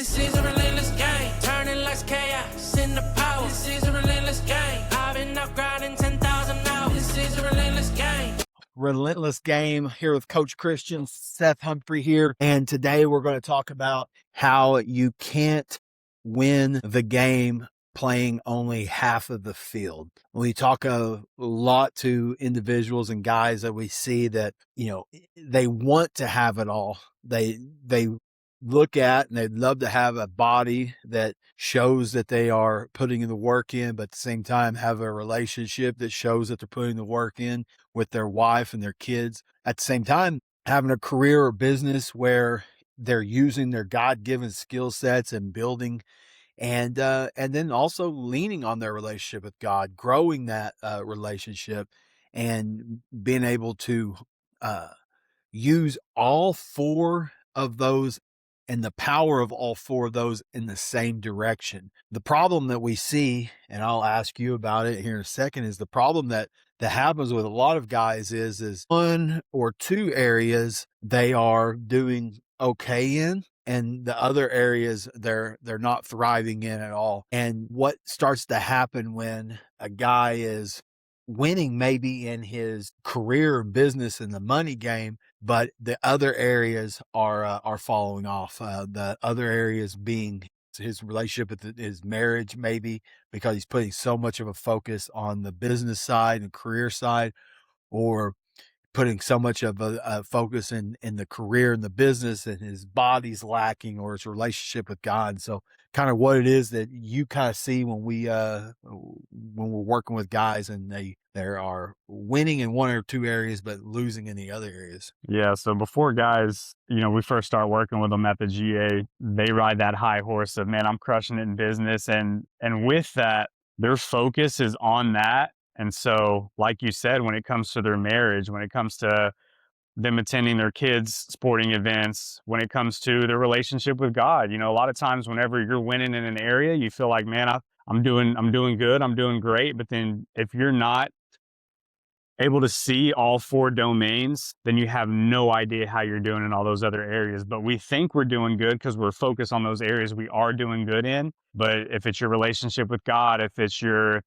This is a relentless game, turning like chaos into power. This is a relentless game. I've been out grinding 10,000 hours. This is a relentless game. Relentless Game here with Coach Christian. Seth Humphrey here. And today we're going to talk about how you can't win the game playing only half of the field. We talk a lot to individuals and guys that we see that, they want to have it all. They look at and they'd love to have a body that shows that they are putting the work in, but at the same time have a relationship that shows that they're putting the work in with their wife and their kids. At the same time, having a career or business where they're using their God-given skill sets and building, and then also leaning on their relationship with God, growing that relationship, and being able to use all four of those and the power of all four of those in the same direction. The problem that we see, and I'll ask you about it here in a second, is the problem that happens with a lot of guys is one or two areas they are doing okay in, and the other areas they're not thriving in at all. And what starts to happen when a guy is winning maybe in his career, business, and the money game, but the other areas are falling off. The other areas being his relationship with his marriage, maybe because he's putting so much of a focus on the business side and career side, or putting so much of a focus in the career and the business, and his body's lacking, or his relationship with God. So kind of what it is that you kind of see when we're working with guys and they are winning in one or two areas, but losing in the other areas. Yeah. So before guys, we first start working with them at the GA, they ride that high horse of, man, I'm crushing it in business. And with that, their focus is on that. And so, like you said, when it comes to their marriage, when it comes to them attending their kids' sporting events, when it comes to their relationship with God, a lot of times whenever you're winning in an area, you feel like, man, I'm doing good, I'm doing great. But then if you're not able to see all four domains, then you have no idea how you're doing in all those other areas. But we think we're doing good because we're focused on those areas we are doing good in. But if it's your relationship with God, if it's your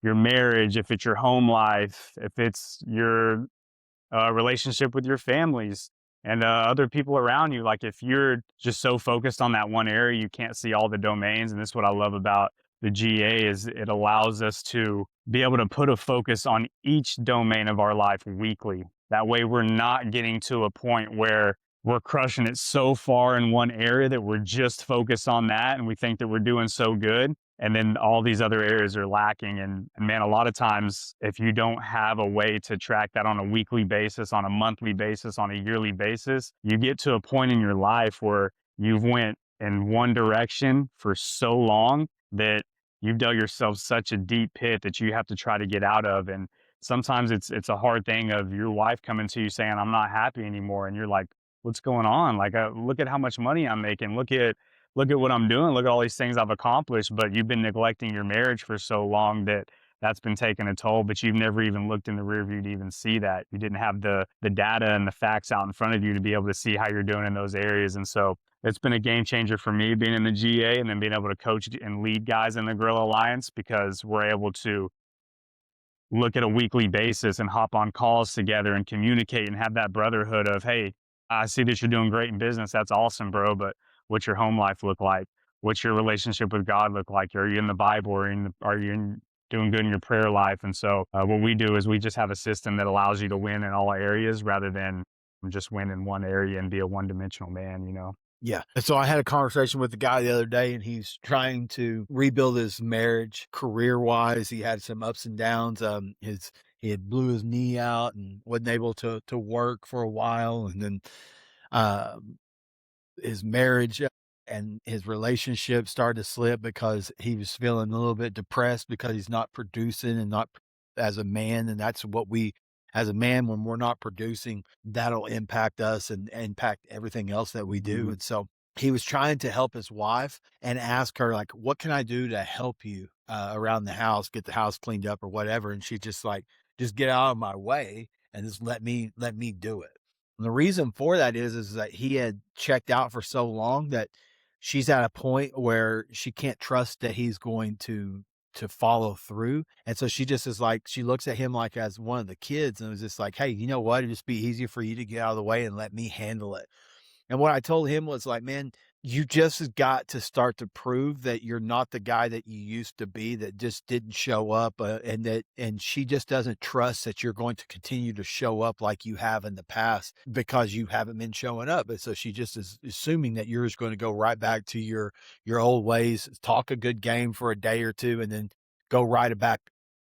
marriage, if it's your home life, if it's your relationship with your families and other people around you, like if you're just so focused on that one area, you can't see all the domains. And this is what I love about the GA, is it allows us to be able to put a focus on each domain of our life weekly. That way we're not getting to a point where we're crushing it so far in one area that we're just focused on that and we think that we're doing so good, and then all these other areas are lacking. And man, a lot of times if you don't have a way to track that on a weekly basis, on a monthly basis, on a yearly basis, you get to a point in your life where you've went in one direction for so long that you've dug yourself such a deep pit that you have to try to get out of. And sometimes it's a hard thing of your wife coming to you saying, I'm not happy anymore. And you're like, what's going on? Like, look at how much money I'm making. Look at what I'm doing. Look at all these things I've accomplished. But you've been neglecting your marriage for so long that that's been taking a toll, but you've never even looked in the rear view to even see that. You didn't have the data and the facts out in front of you to be able to see how you're doing in those areas. And so it's been a game changer for me being in the GA and then being able to coach and lead guys in the Gorilla Alliance, because we're able to look at a weekly basis and hop on calls together and communicate and have that brotherhood of, hey, I see that you're doing great in business. That's awesome, bro. But what's your home life look like? What's your relationship with God look like? Are you in the Bible? Are you doing good in your prayer life? And so what we do is we just have a system that allows you to win in all areas rather than just win in one area and be a one-dimensional man, Yeah. And so I had a conversation with the guy the other day, and he's trying to rebuild his marriage career-wise. He had some ups and downs. He had blew his knee out and wasn't able to work for a while. And then his marriage and his relationship started to slip because he was feeling a little bit depressed because he's not producing and not as a man. And that's what as a man, when we're not producing, that'll impact us and impact everything else that we do. Mm-hmm. And so he was trying to help his wife and ask her, like, what can I do to help you around the house, get the house cleaned up or whatever? And she just like, just get out of my way and just let me do it. And the reason for that is that he had checked out for so long that she's at a point where she can't trust that he's going to follow through. And so she just is like, she looks at him like as one of the kids and was just like, hey, you know what? It'd just be easier for you to get out of the way and let me handle it. And what I told him was like, man, you just got to start to prove that you're not the guy that you used to be that just didn't show up, and she just doesn't trust that you're going to continue to show up like you have in the past because you haven't been showing up. And so she just is assuming that you're just going to go right back to your old ways, talk a good game for a day or two, and then go right back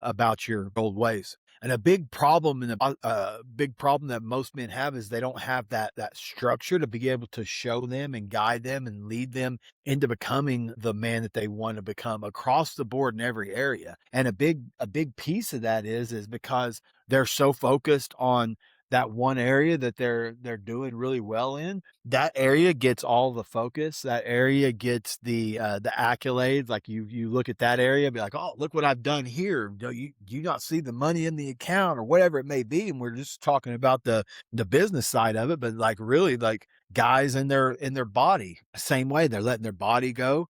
about your old ways. And a big problem and a big problem that most men have is they don't have that structure to be able to show them and guide them and lead them into becoming the man that they want to become across the board in every area. And a big piece of that is because they're so focused on that one area that they're doing really well in. That area gets all the focus. That area gets the accolades. Like you look at that area and be like, oh, look what I've done here. Do you not see the money in the account or whatever it may be? And we're just talking about the business side of it, but like really like guys in their body, same way they're letting their body go,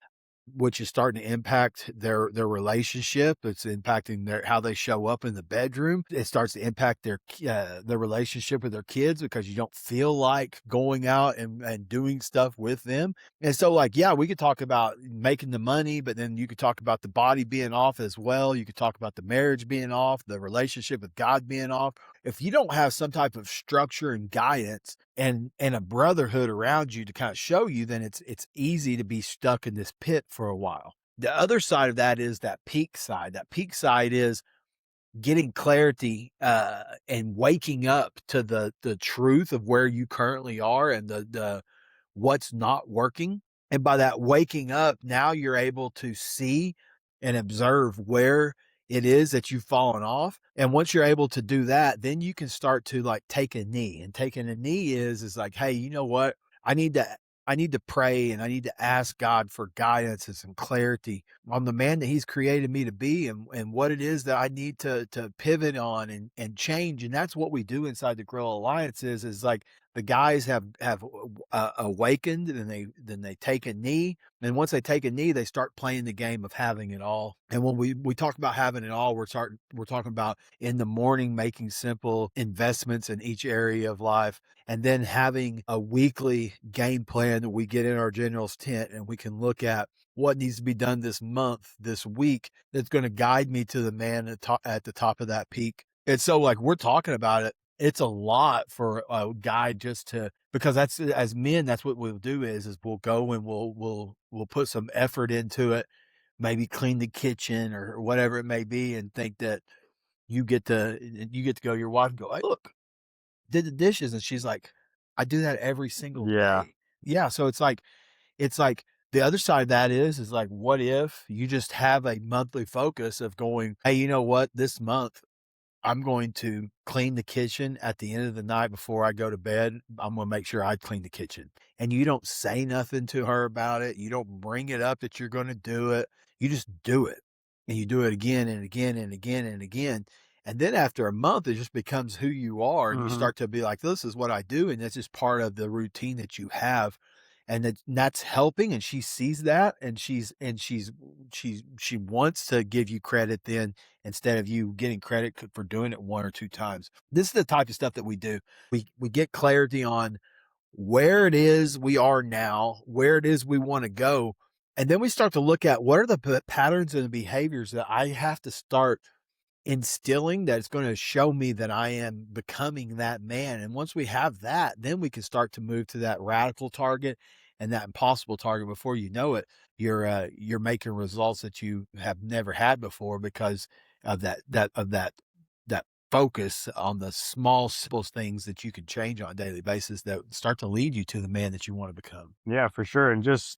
which is starting to impact their relationship. It's impacting how they show up in the bedroom. It starts to impact their relationship with their kids because you don't feel like going out and doing stuff with them. And so like, yeah, we could talk about making the money, but then you could talk about the body being off as well. You could talk about the marriage being off, the relationship with God being off. If you don't have some type of structure and guidance and a brotherhood around you to kind of show you, then it's easy to be stuck in this pit for a while. The other side of that is that peak side. That peak side is getting clarity and waking up to the truth of where you currently are and the what's not working. And by that waking up, now you're able to see and observe where it is that you've fallen off. And once you're able to do that, then you can start to like take a knee. And taking a knee is like, hey, you know what? I need to pray and I need to ask God for guidance and some clarity on the man that he's created me to be and what it is that I need to pivot on and change. And that's what we do inside the Grill Alliance is like the guys have awakened and then they take a knee. And once they take a knee, they start playing the game of having it all. And when we talk about having it all, we're talking about in the morning making simple investments in each area of life, and then having a weekly game plan that we get in our general's tent and we can look at what needs to be done this month, this week, that's going to guide me to the man at the top of that peak. And so like we're talking about it, it's a lot for a guy just to, because that's, as men, that's what we'll do is we'll go and we'll put some effort into it, maybe clean the kitchen or whatever it may be, and think that you get to go to your wife and go, hey, look, did the dishes. And she's like, I do that every single Yeah. day. Yeah. So it's like the other side of that is like, what if you just have a monthly focus of going, hey, you know what, this month I'm going to clean the kitchen at the end of the night before I go to bed. I'm going to make sure I clean the kitchen. And you don't say nothing to her about it. You don't bring it up that you're going to do it. You just do it. And you do it again and again and again and again. And then after a month, it just becomes who you are. And you start to be like, this is what I do. And that's just part of the routine that you have. And that's helping. And she sees that. And she wants to give you credit then, instead of you getting credit for doing it one or two times. This is the type of stuff that we do. We get clarity on where it is we are now, where it is we want to go. And then we start to look at what are the patterns and the behaviors that I have to start instilling that's going to show me that I am becoming that man. And once we have that, then we can start to move to that radical target and that impossible target. Before you know it, you're making results that you have never had before because of that focus on the small, simple things that you can change on a daily basis that start to lead you to the man that you want to become. Yeah, for sure. And just,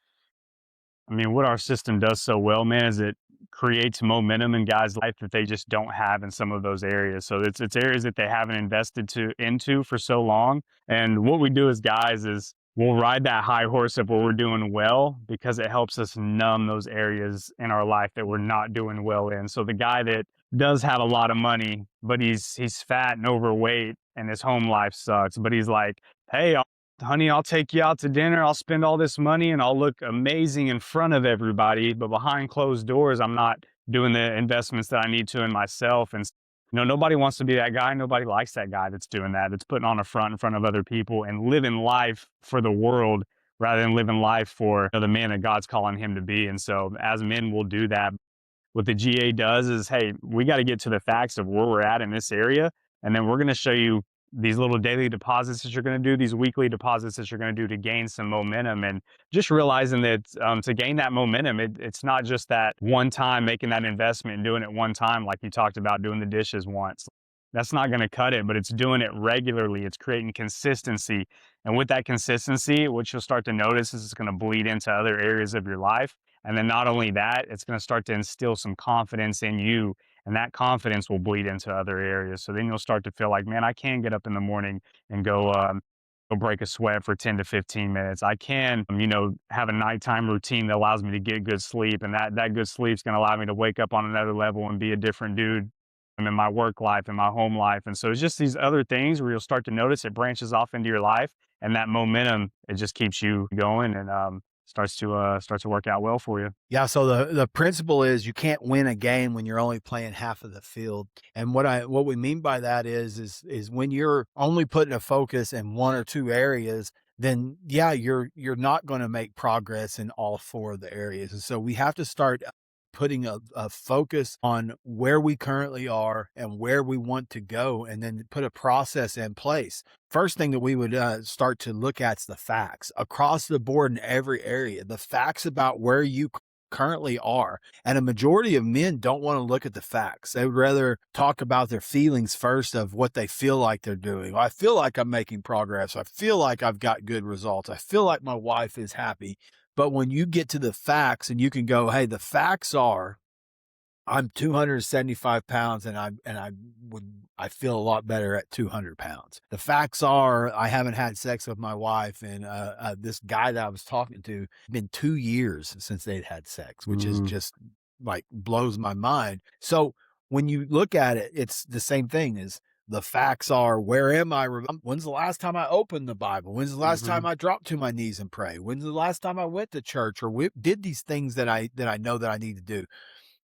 I mean, what our system does so well, man, is it creates momentum in guys' life that they just don't have in some of those areas. So it's areas that they haven't invested into for so long. And what we do as guys is we'll ride that high horse of where we're doing well because it helps us numb those areas in our life that we're not doing well in. So the guy that does have a lot of money, but he's fat and overweight and his home life sucks, but he's like, hey, honey, I'll take you out to dinner. I'll spend all this money and I'll look amazing in front of everybody. But behind closed doors, I'm not doing the investments that I need to in myself. And, nobody wants to be that guy. Nobody likes that guy that's doing that, that's putting on a front in front of other people and living life for the world rather than living life for the man that God's calling him to be. And so as men, we'll do that. What the GA does is, hey, we got to get to the facts of where we're at in this area. And then we're going to show you these little daily deposits that you're going to do, these weekly deposits that you're going to do to gain some momentum. And just realizing that to gain that momentum, it's not just that one time making that investment and doing it one time, like you talked about doing the dishes once. That's not going to cut it, but it's doing it regularly. It's creating consistency. And with that consistency, what you'll start to notice is it's going to bleed into other areas of your life. And then not only that, it's going to start to instill some confidence in you, and that confidence will bleed into other areas. So then you'll start to feel like, man, I can get up in the morning and go break a sweat for 10 to 15 minutes. I can, have a nighttime routine that allows me to get good sleep. And that good sleep is going to allow me to wake up on another level and be a different dude in my work life and my home life. And so it's just these other things where you'll start to notice it branches off into your life, and that momentum, it just keeps you going and starts to work out well for you. Yeah. So the principle is you can't win a game when you're only playing half of the field. And what we mean by that is when you're only putting a focus in one or two areas, then yeah, you're not going to make progress in all four of the areas. And so we have to start putting a focus on where we currently are and where we want to go, and then put a process in place. First thing that we would start to look at is the facts across the board in every area, the facts about where you currently are. And a majority of men don't want to look at the facts. They would rather talk about their feelings first of what they feel like they're doing. I feel like I'm making progress. I feel like I've got good results. I feel like my wife is happy. But when you get to the facts and you can go, hey, the facts are I'm 275 pounds and I feel a lot better at 200 pounds. The facts are I haven't had sex with my wife and this guy that I was talking to, been 2 years since they'd had sex, which is just like blows my mind. So when you look at it, it's the same thing as the facts are, where am I? When's the last time I opened the Bible? When's the last time I dropped to my knees and pray? When's the last time I went to church or did these things that I know that I need to do?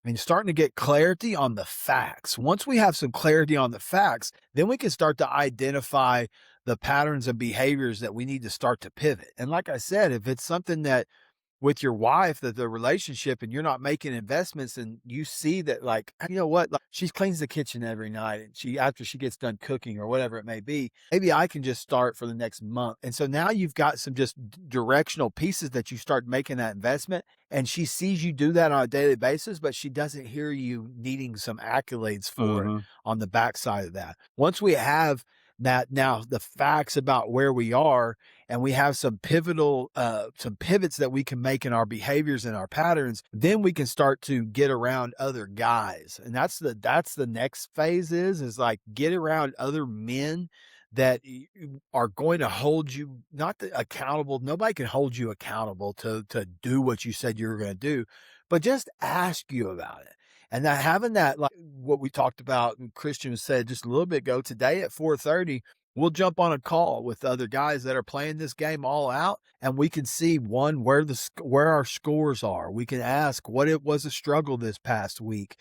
And starting to get clarity on the facts. Once we have some clarity on the facts, then we can start to identify the patterns and behaviors that we need to start to pivot. And like I said, if it's something that with your wife, that the relationship and you're not making investments and you see that, like, you know what, like, she cleans the kitchen every night and after she gets done cooking or whatever it may be, maybe I can just start for the next month. And so now you've got some just directional pieces that you start making that investment, and she sees you do that on a daily basis, but she doesn't hear you needing some accolades for it on the backside of that. Once we have that, now the facts about where we are, and we have some some pivots that we can make in our behaviors and our patterns, then we can start to get around other guys. And that's the next phase is like get around other men that are going to hold you accountable. Nobody can hold you accountable to do what you said you were going to do, but just ask you about it. And that having that, like what we talked about, and Christian said just a little bit ago, today at 4:30, we'll jump on a call with other guys that are playing this game all out, and we can see where our scores are. We can ask what it was a struggle this past week,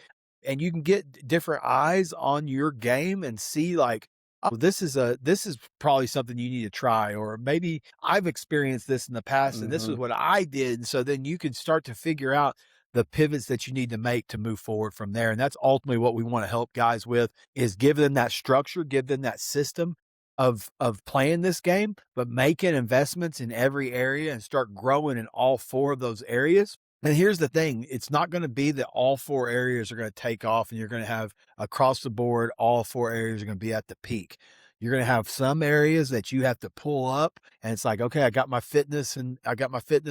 and you can get different eyes on your game and see like, oh, this is probably something you need to try, or maybe I've experienced this in the past and this is what I did. And so then you can start to figure out the pivots that you need to make to move forward from there. And that's ultimately what we want to help guys with, is give them that structure, give them that system of playing this game, but making investments in every area and start growing in all four of those areas. And here's the thing, it's not going to be that all four areas are going to take off and you're going to have across the board, all four areas are going to be at the peak. You're going to have some areas that you have to pull up, and it's like, okay, I got my fitness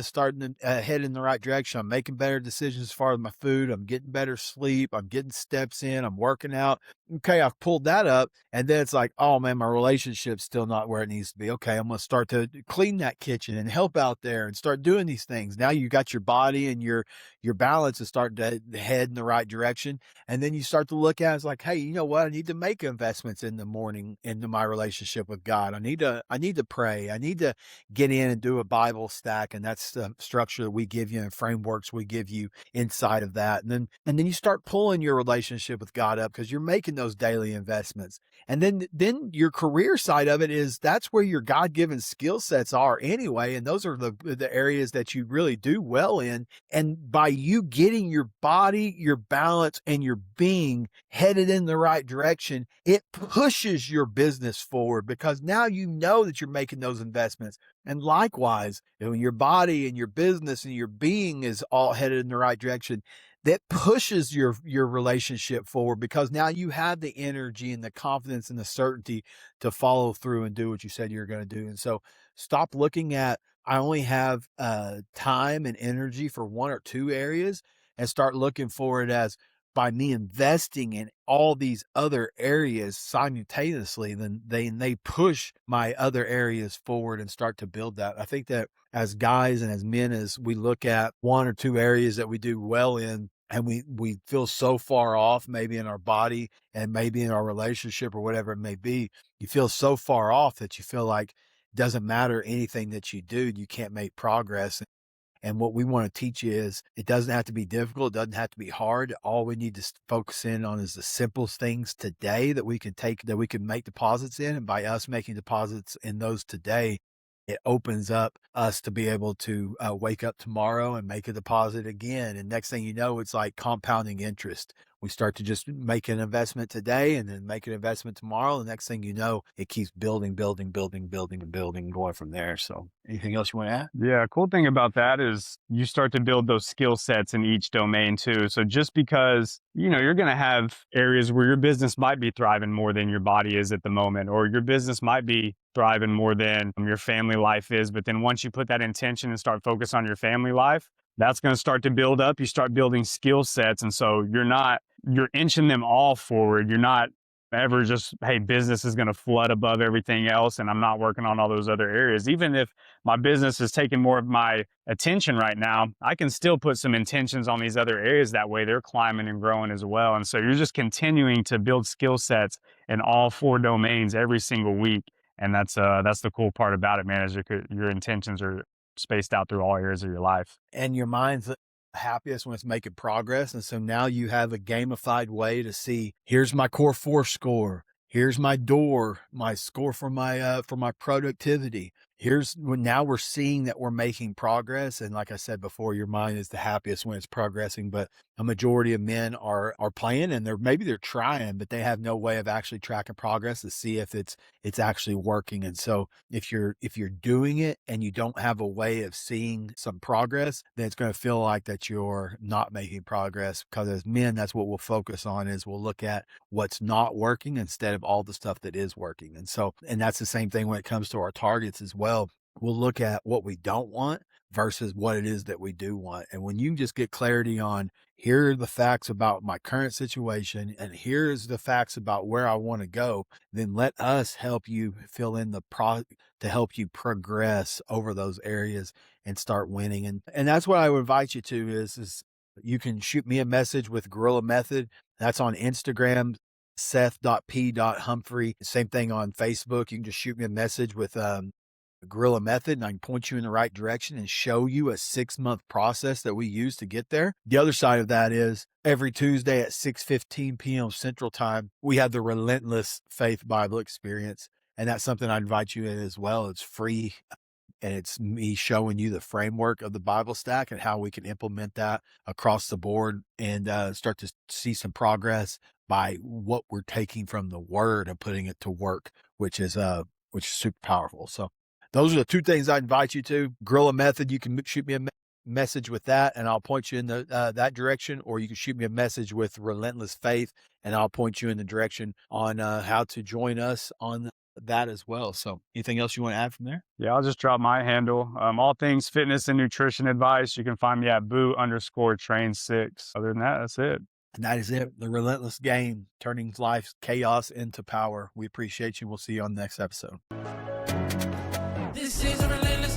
starting to head in the right direction. I'm making better decisions as far as my food. I'm getting better sleep. I'm getting steps in. I'm working out. Okay, I've pulled that up. And then it's like, oh man, my relationship's still not where it needs to be. Okay, I'm going to start to clean that kitchen and help out there and start doing these things. Now you got your body and your balance is starting to head in the right direction. And then you start to look at it, it's like, hey, you know what? I need to make investments in the morning into my my relationship with God. I need to pray. I need to get in and do a Bible stack. And that's the structure that we give you and frameworks we give you inside of that. And then you start pulling your relationship with God up because you're making those daily investments. And then your career side of it is that's where your God-given skill sets are anyway. And those are the areas that you really do well in. And by you getting your body, your balance, and your being headed in the right direction, it pushes your business forward because now you know that you're making those investments. And likewise, when your body and your business and your being is all headed in the right direction, that pushes your relationship forward because now you have the energy and the confidence and the certainty to follow through and do what you said you're going to do. And so stop looking at, I only have time and energy for one or two areas, and start looking for it as, by me investing in all these other areas simultaneously, then they push my other areas forward and start to build that. I think that as guys and as men, as we look at one or two areas that we do well in, and we feel so far off, maybe in our body and maybe in our relationship or whatever it may be, you feel so far off that you feel like it doesn't matter anything that you do, you can't make progress. And what we want to teach you is it doesn't have to be difficult. It doesn't have to be hard. All we need to focus in on is the simplest things today that we can make deposits in. And by us making deposits in those today, it opens up us to be able to wake up tomorrow and make a deposit again. And next thing you know, it's like compounding interest. We start to just make an investment today and then make an investment tomorrow. The next thing you know, it keeps building, and going from there. So anything else you want to add? Yeah, cool thing about that is you start to build those skill sets in each domain too. So just because, you're going to have areas where your business might be thriving more than your body is at the moment, or your business might be thriving more than your family life is. But then once you put that intention and start focus on your family life, that's going to start to build up. You start building skill sets. And so you're inching them all forward. You're not ever just, hey, business is going to flood above everything else and I'm not working on all those other areas. Even if my business is taking more of my attention right now, I can still put some intentions on these other areas. That way they're climbing and growing as well. And so you're just continuing to build skill sets in all four domains every single week. And that's the cool part about it, man, is your intentions are spaced out through all areas of your life. And your mind's happiest when it's making progress. And so now you have a gamified way to see, here's my core 4 score. Here's my score for my productivity. Now we're seeing that we're making progress. And like I said before, your mind is the happiest when it's progressing, but a majority of men are playing and they're trying, but they have no way of actually tracking progress to see if it's actually working. And so if you're doing it and you don't have a way of seeing some progress, then it's going to feel like that you're not making progress, because as men, that's what we'll focus on, is we'll look at what's not working instead of all the stuff that is working. And that's the same thing when it comes to our targets as well. We'll look at what we don't want versus what it is that we do want. And when you just get clarity on, here are the facts about my current situation, and here's the facts about where I want to go, then let us help you fill in to help you progress over those areas and start winning. And that's what I would invite you to is you can shoot me a message with Guerrilla Method. That's on Instagram, Seth.P.Humphrey. Same thing on Facebook. You can just shoot me a message with Guerrilla Method, and I can point you in the right direction and show you a 6-month process that we use to get there. The other side of that is every Tuesday at 6:15 p.m. Central Time, we have the Relentless Faith Bible Experience. And that's something I invite you in as well. It's free. And it's me showing you the framework of the Bible stack and how we can implement that across the board and start to see some progress by what we're taking from the Word and putting it to work, which is super powerful. So those are the 2 things I invite you to. Guerrilla Method, you can shoot me a message with that and I'll point you in that direction, or you can shoot me a message with Relentless Faith and I'll point you in the direction on how to join us on that as well. So anything else you want to add from there? Yeah, I'll just drop my handle. All things fitness and nutrition advice. You can find me at boo_train6. Other than that, that's it. And that is it. The Relentless Game, turning life's chaos into power. We appreciate you. We'll see you on the next episode. This is a relentless